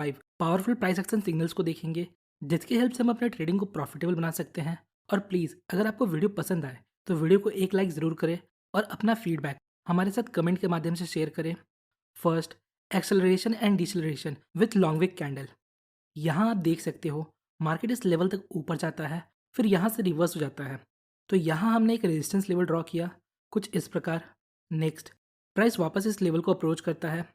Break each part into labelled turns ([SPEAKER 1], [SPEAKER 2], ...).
[SPEAKER 1] 5 powerful price action signals को देखेंगे जिसकी हेल्प से हम अपने ट्रेडिंग को प्रॉफिटेबल बना सकते हैं। और प्लीज़ अगर आपको वीडियो पसंद आए तो वीडियो को एक लाइक ज़रूर करें और अपना फीडबैक हमारे साथ कमेंट के माध्यम से शेयर करें। First, acceleration and deceleration with long wick candle. यहाँ आप देख सकते हो मार्केट इस लेवल तक ऊपर जाता है, फिर यहाँ से रिवर्स हो जाता है। तो यहाँ हमने एक रेजिस्टेंस लेवल ड्रॉ किया कुछ इस प्रकार। नेक्स्ट, प्राइस वापस इस लेवल को अप्रोच करता है।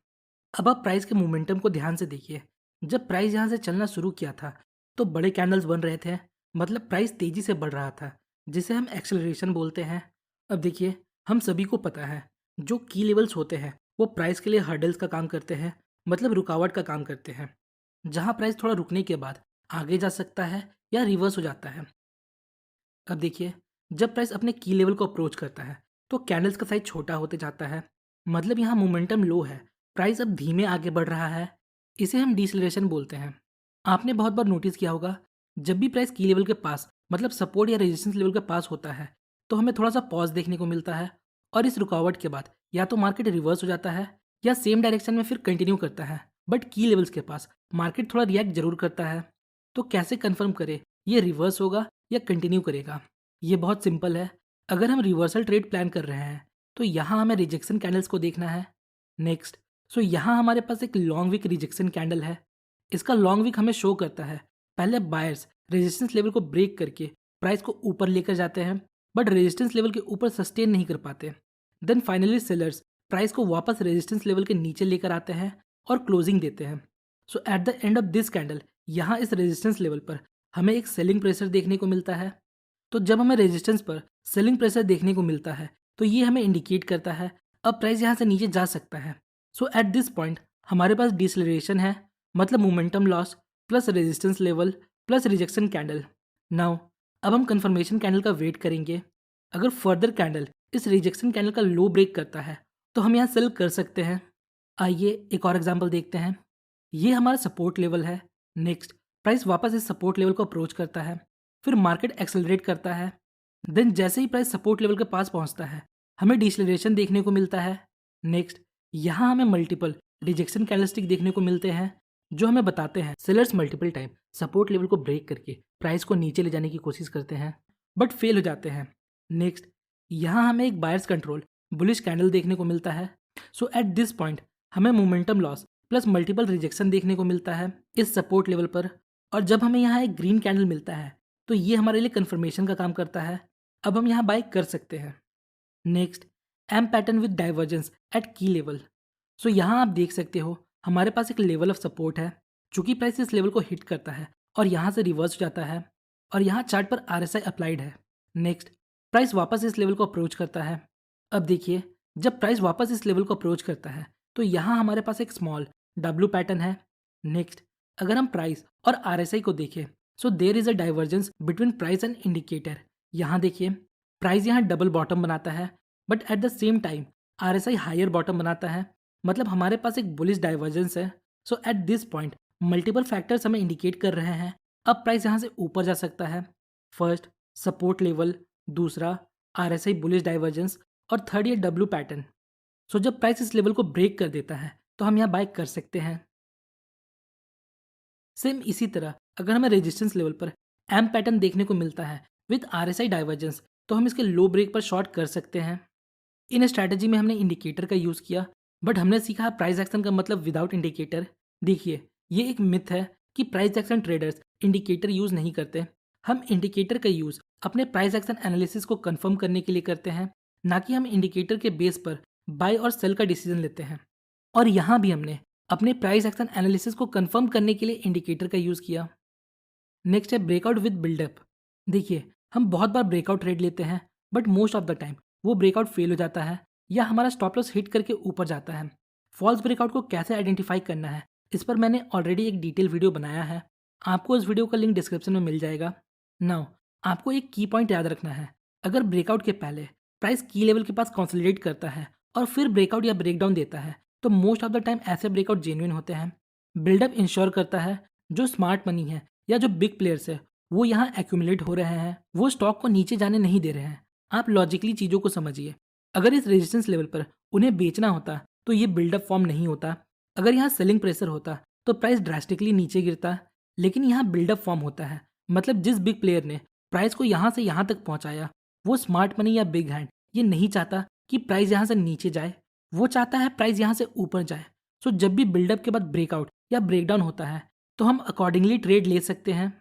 [SPEAKER 1] अब आप प्राइस के मोमेंटम को ध्यान से देखिए। जब प्राइस यहाँ से चलना शुरू किया था तो बड़े कैंडल्स बन रहे थे, मतलब प्राइस तेजी से बढ़ रहा था, जिसे हम एक्सेलरेशन बोलते हैं। अब देखिए, हम सभी को पता है जो की लेवल्स होते हैं वो प्राइस के लिए हर्डल्स का काम करते हैं, मतलब रुकावट का काम करते हैं, जहाँ प्राइस थोड़ा रुकने के बाद आगे जा सकता है या रिवर्स हो जाता है। अब देखिए, जब प्राइस अपने की लेवल को अप्रोच करता है तो कैंडल्स का साइज छोटा होते जाता है, मतलब यहाँ मोमेंटम लो है, प्राइस अब धीमे आगे बढ़ रहा है। इसे हम डिसलेरेशन बोलते हैं। आपने बहुत बार नोटिस किया होगा, जब भी प्राइस की लेवल के पास मतलब सपोर्ट या रेजिस्टेंस लेवल के पास होता है तो हमें थोड़ा सा पॉज देखने को मिलता है, और इस रुकावट के बाद या तो मार्केट रिवर्स हो जाता है या सेम डायरेक्शन में फिर कंटिन्यू करता है। बट की लेवल्स के पास मार्केट थोड़ा रिएक्ट जरूर करता है। तो कैसे कंफर्म करें ये रिवर्स होगा या कंटिन्यू करेगा? ये बहुत सिंपल है। अगर हम रिवर्सल ट्रेड प्लान कर रहे हैं तो यहाँ हमें रिजेक्शन कैंडल्स को देखना है। नेक्स्ट, यहाँ हमारे पास एक लॉन्ग वीक रिजेक्शन कैंडल है। इसका लॉन्ग वीक हमें शो करता है पहले बायर्स रेजिस्टेंस लेवल को ब्रेक करके प्राइस को ऊपर लेकर जाते हैं, बट रेजिस्टेंस लेवल के ऊपर सस्टेन नहीं कर पाते। देन फाइनली सेलर्स प्राइस को वापस रेजिस्टेंस लेवल के नीचे लेकर आते हैं और क्लोजिंग देते हैं। So at the end of this candle यहाँ इस रेजिस्टेंस लेवल पर हमें एक सेलिंग प्रेशर देखने को मिलता है। तो जब हमें रेजिस्टेंस पर सेलिंग प्रेशर देखने को मिलता है तो ये हमें इंडिकेट करता है अब प्राइस यहाँ से नीचे जा सकता है। सो एट दिस पॉइंट हमारे पास डिसलेरेशन है, मतलब momentum loss plus resistance level plus rejection candle. Now अब हम कंफर्मेशन कैंडल का वेट करेंगे। अगर फर्दर कैंडल इस रिजेक्शन कैंडल का लो ब्रेक करता है तो हम यहाँ सेल कर सकते हैं। आइए एक और एग्जांपल देखते हैं। ये हमारा सपोर्ट लेवल है। नेक्स्ट, प्राइस वापस इस सपोर्ट लेवल को अप्रोच करता है, फिर मार्केट एक्सेलरेट करता है। देन जैसे ही प्राइस सपोर्ट लेवल के पास पहुंचता है हमें डिसलेरेशन देखने को मिलता है। नेक्स्ट, यहाँ हमें मल्टीपल रिजेक्शन कैंडलस्टिक देखने को मिलते हैं जो हमें बताते हैं sellers multiple time support level को ब्रेक करके प्राइस को नीचे ले जाने की कोशिश करते हैं बट फेल हो जाते हैं। नेक्स्ट, यहाँ हमें एक बायर्स कंट्रोल बुलिश कैंडल देखने को मिलता है। सो एट दिस पॉइंट हमें momentum loss plus multiple rejection देखने को मिलता है इस सपोर्ट लेवल पर। और जब हमें यहाँ एक ग्रीन कैंडल मिलता है तो ये हमारे लिए कंफर्मेशन का काम करता है। अब हम यहाँ बाय कर सकते हैं। Next, M pattern with divergence at key level. So यहाँ आप देख सकते हो हमारे पास एक लेवल ऑफ सपोर्ट है, चूंकि प्राइस इस लेवल को हिट करता है और यहाँ से रिवर्स हो जाता है, और यहाँ चार्ट पर RSI अप्लाइड है। नेक्स्ट, प्राइस वापस इस लेवल को अप्रोच करता है। अब देखिए, जब प्राइस वापस इस लेवल को अप्रोच करता है तो यहाँ हमारे पास एक स्मॉल W पैटर्न है। नेक्स्ट, अगर हम प्राइस और RSI को देखें so there is a divergence between price and indicator. यहाँ देखिए, प्राइस यहाँ डबल बॉटम बनाता है but at the same time RSI higher bottom बनाता है, मतलब हमारे पास एक बुलिश डाइवर्जेंस है। So at this point multiple factors हमें इंडिकेट कर रहे हैं अब प्राइस यहाँ से ऊपर जा सकता है। फर्स्ट, सपोर्ट लेवल, दूसरा RSI बुलिश डाइवर्जेंस, और थर्ड ये W पैटर्न। सो जब प्राइस इस लेवल को ब्रेक कर देता है तो हम यहाँ बाय कर सकते हैं। सेम इसी तरह अगर हमें रेजिस्टेंस लेवल पर एम पैटर्न देखने को मिलता है विद RSI डाइवर्जेंस तो हम इसके लो ब्रेक पर शॉर्ट कर सकते हैं। इन स्ट्रैटेजी में हमने इंडिकेटर का यूज़ किया, बट हमने सीखा प्राइस एक्शन का मतलब विदाउट इंडिकेटर। देखिए, ये एक मिथ है कि price action traders indicator use नहीं करते। हम इंडिकेटर का यूज़ अपने प्राइस एक्शन एनालिसिस को कंफर्म करने के लिए करते हैं, ना कि हम इंडिकेटर के बेस पर बाय और सेल का डिसीजन लेते हैं। और यहाँ भी हमने अपने प्राइस एक्शन एनालिसिस को कंफर्म करने के लिए इंडिकेटर का यूज़ किया। नेक्स्ट है ब्रेकआउट विद बिल्डअप। देखिए, हम बहुत बार ब्रेकआउट ट्रेड लेते हैं but most of the time वो ब्रेकआउट फेल हो जाता है या हमारा स्टॉप लॉस हिट करके ऊपर जाता है। फॉल्स ब्रेकआउट को कैसे आइडेंटिफाई करना है इस पर मैंने ऑलरेडी एक डिटेल वीडियो बनाया है, आपको इस वीडियो का लिंक डिस्क्रिप्शन में मिल जाएगा। नाउ आपको एक की पॉइंट याद रखना है, अगर ब्रेकआउट के पहले प्राइस की लेवल के पास कॉन्सोलिडेट करता है और फिर ब्रेकआउट या ब्रेकडाउन देता है तो मोस्ट ऑफ द टाइम ऐसे ब्रेकआउट जेन्युइन होते हैं। बिल्डअप इंश्योर करता है जो स्मार्ट मनी है या जो बिग प्लेयर्स है वो यहाँ एक्यूमुलेट हो रहे हैं, वो स्टॉक को नीचे जाने नहीं दे रहे हैं। आप लॉजिकली चीज़ों को समझिए। अगर इस रेजिस्टेंस लेवल पर उन्हें बेचना होता तो ये बिल्डअप फॉर्म नहीं होता। अगर यहाँ सेलिंग प्रेशर होता तो प्राइस ड्रास्टिकली नीचे गिरता है। लेकिन यहाँ बिल्डअप फॉर्म होता है, मतलब जिस बिग प्लेयर ने प्राइस को यहाँ से यहाँ तक पहुँचाया, वो स्मार्ट मनी या बिग हैंड ये नहीं चाहता कि प्राइस यहाँ से नीचे जाए, वो चाहता है प्राइस यहाँ से ऊपर जाए। सो जब भी बिल्डअप के बाद ब्रेकआउट या ब्रेकडाउन होता है, तो हम अकॉर्डिंगली ट्रेड ले सकते हैं।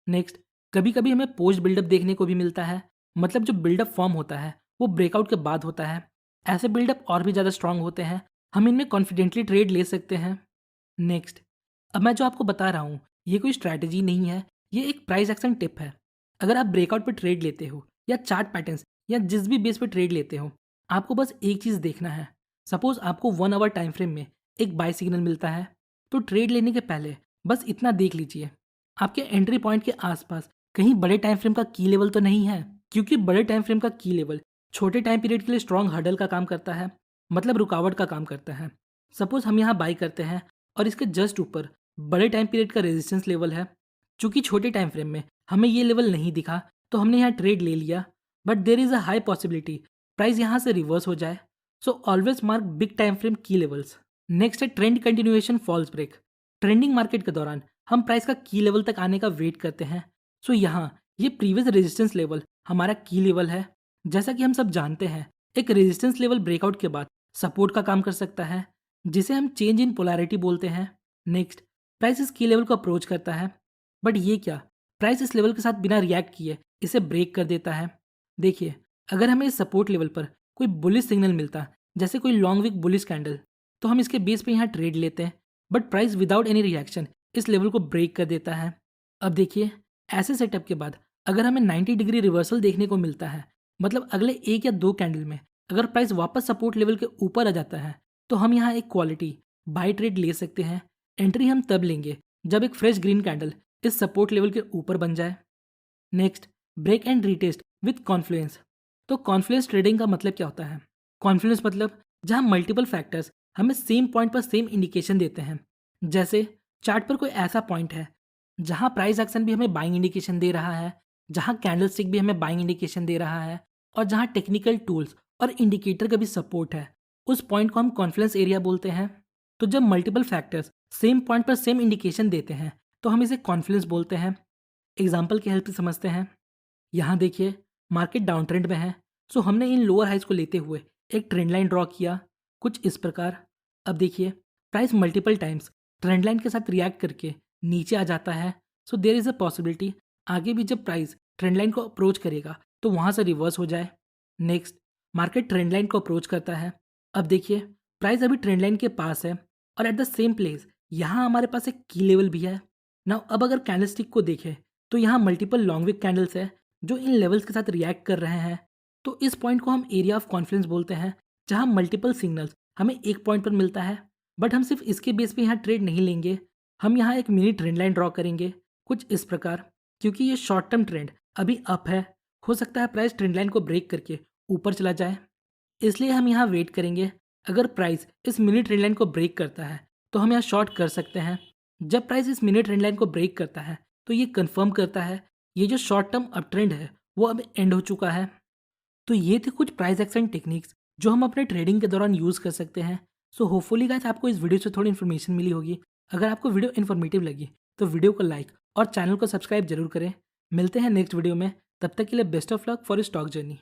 [SPEAKER 1] नेक्स्ट, कभी कभी हमें पोस्ट बिल्डअप देखने को भी मिलता है, मतलब जो बिल्डअप फॉर्म होता है वो ब्रेकआउट के बाद होता है। ऐसे बिल्डअप और भी ज़्यादा स्ट्रांग होते हैं, हम इनमें कॉन्फिडेंटली ट्रेड ले सकते हैं। नेक्स्ट, अब मैं जो आपको बता रहा हूँ ये कोई स्ट्रैटेजी नहीं है, ये एक प्राइस एक्शन टिप है। अगर आप ब्रेकआउट पे ट्रेड लेते हो या चार्ट पैटर्न्स या जिस भी बेस पे ट्रेड लेते हो, आपको बस एक चीज़ देखना है। सपोज आपको 1 आवर टाइम फ्रेम में एक बाय सिग्नल मिलता है, तो ट्रेड लेने के पहले बस इतना देख लीजिए, आपके एंट्री पॉइंट के आसपास कहीं बड़े टाइम फ्रेम का की लेवल तो नहीं है, क्योंकि बड़े टाइम फ्रेम का की लेवल छोटे टाइम पीरियड के लिए स्ट्रॉन्ग हर्डल का काम करता है, मतलब रुकावट का काम करता है। सपोज हम यहाँ बाई करते हैं और इसके जस्ट ऊपर बड़े टाइम पीरियड का रेजिस्टेंस लेवल है। चूंकि छोटे टाइम फ्रेम में हमें ये लेवल नहीं दिखा, तो हमने यहाँ ट्रेड ले लिया, but there is a high possibility price यहाँ से रिवर्स हो जाए। So always mark big time frame की लेवल्स। नेक्स्ट है trend continuation false break. Trending market के दौरान हम प्राइस का की लेवल तक आने का वेट करते हैं। सो यहाँ ये प्रीवियस रेजिस्टेंस लेवल हमारा की लेवल है। जैसा कि हम सब जानते हैं, एक रेजिस्टेंस लेवल ब्रेकआउट के बाद सपोर्ट का काम कर सकता है, जिसे हम चेंज इन पोलैरिटी बोलते हैं। नेक्स्ट, प्राइस इस की लेवल को अप्रोच करता है, बट ये क्या, प्राइस इस लेवल के साथ बिना रिएक्ट किए इसे ब्रेक कर देता है। देखिए, अगर हमें इस सपोर्ट लेवल पर कोई बुलिश सिग्नल मिलता, जैसे कोई लॉन्ग वीक बुलिश कैंडल, तो हम इसके बेस पे यहाँ ट्रेड लेते हैं, but price without any reaction इस लेवल को ब्रेक कर देता है। अब देखिए, ऐसे सेटअप के बाद अगर हमें 90 डिग्री रिवर्सल देखने को मिलता है, मतलब अगले एक या दो कैंडल में अगर प्राइस वापस सपोर्ट लेवल के ऊपर आ जाता है, तो हम यहाँ एक क्वालिटी बाई ट्रेड ले सकते हैं। एंट्री हम तब लेंगे जब एक फ्रेश ग्रीन कैंडल इस सपोर्ट लेवल के ऊपर बन जाए। Next, break and retest with confluence. तो कॉन्फ्लुएंस ट्रेडिंग का मतलब क्या होता है? कॉन्फ्लुएंस मतलब जहां मल्टीपल फैक्टर्स हमें सेम पॉइंट पर सेम इंडिकेशन देते हैं। जैसे चार्ट पर कोई ऐसा पॉइंट है जहां प्राइस एक्शन भी हमें बाइंग इंडिकेशन दे रहा है, जहां कैंडल स्टिक भी हमें बाइंग इंडिकेशन दे रहा है, और जहां टेक्निकल टूल्स और इंडिकेटर का भी सपोर्ट है, उस पॉइंट को हम कॉन्फ्लुएंस एरिया बोलते हैं। तो जब मल्टीपल फैक्टर्स सेम पॉइंट पर सेम इंडिकेशन देते हैं, तो हम इसे कॉन्फ्लुएंस बोलते हैं। एग्जाम्पल की हेल्प से समझते हैं। यहाँ देखिए, मार्केट डाउन ट्रेंड में है, सो हमने इन लोअर हाइज को लेते हुए एक ट्रेंड लाइन ड्रॉ किया, कुछ इस प्रकार। अब देखिए, price multiple times trend line के साथ रिएक्ट करके नीचे आ जाता है, so there is a possibility आगे भी जब प्राइस ट्रेंड लाइन को अप्रोच करेगा तो वहाँ से रिवर्स हो जाए। नेक्स्ट, मार्केट ट्रेंड लाइन को अप्रोच करता है। अब देखिए, प्राइस अभी ट्रेंड लाइन के पास है और एट द सेम प्लेस यहाँ हमारे पास एक की लेवल भी है। नाउ अब अगर कैंडलस्टिक को देखें, तो यहाँ मल्टीपल लॉन्ग विक कैंडल्स है जो इन लेवल्स के साथ रिएक्ट कर रहे हैं। तो इस पॉइंट को हम एरिया ऑफ कॉन्फ्लुएंस बोलते हैं, जहाँ मल्टीपल सिग्नल्स हमें एक पॉइंट पर मिलता है। बट हम सिर्फ इसके बेस पे यहाँ ट्रेड नहीं लेंगे, हम यहाँ एक मिनी ट्रेंड लाइन ड्रॉ करेंगे, कुछ इस प्रकार। क्योंकि ये शॉर्ट टर्म ट्रेंड अभी अप है, हो सकता है प्राइस ट्रेंड लाइन को ब्रेक करके ऊपर चला जाए, इसलिए हम यहाँ वेट करेंगे। अगर प्राइस इस मिनी ट्रेंड लाइन को ब्रेक करता है, तो हम यहाँ शॉर्ट कर सकते हैं। जब प्राइस इस मिनी ट्रेंड लाइन को ब्रेक करता है, तो ये कंफर्म करता है ये जो शॉर्ट टर्म अप ट्रेंड है वो अब एंड हो चुका है। तो ये थे कुछ प्राइस एक्शन टेक्निक्स जो हम अपने ट्रेडिंग के दौरान यूज़ कर सकते हैं। सो होपफुली गाइस आपको इस वीडियो से थोड़ी इन्फॉर्मेशन मिली होगी। अगर आपको वीडियो इन्फॉर्मेटिव लगी तो वीडियो को लाइक और चैनल को सब्सक्राइब जरूर करें। मिलते हैं नेक्स्ट वीडियो में, तब तक के लिए best of luck for stock journey.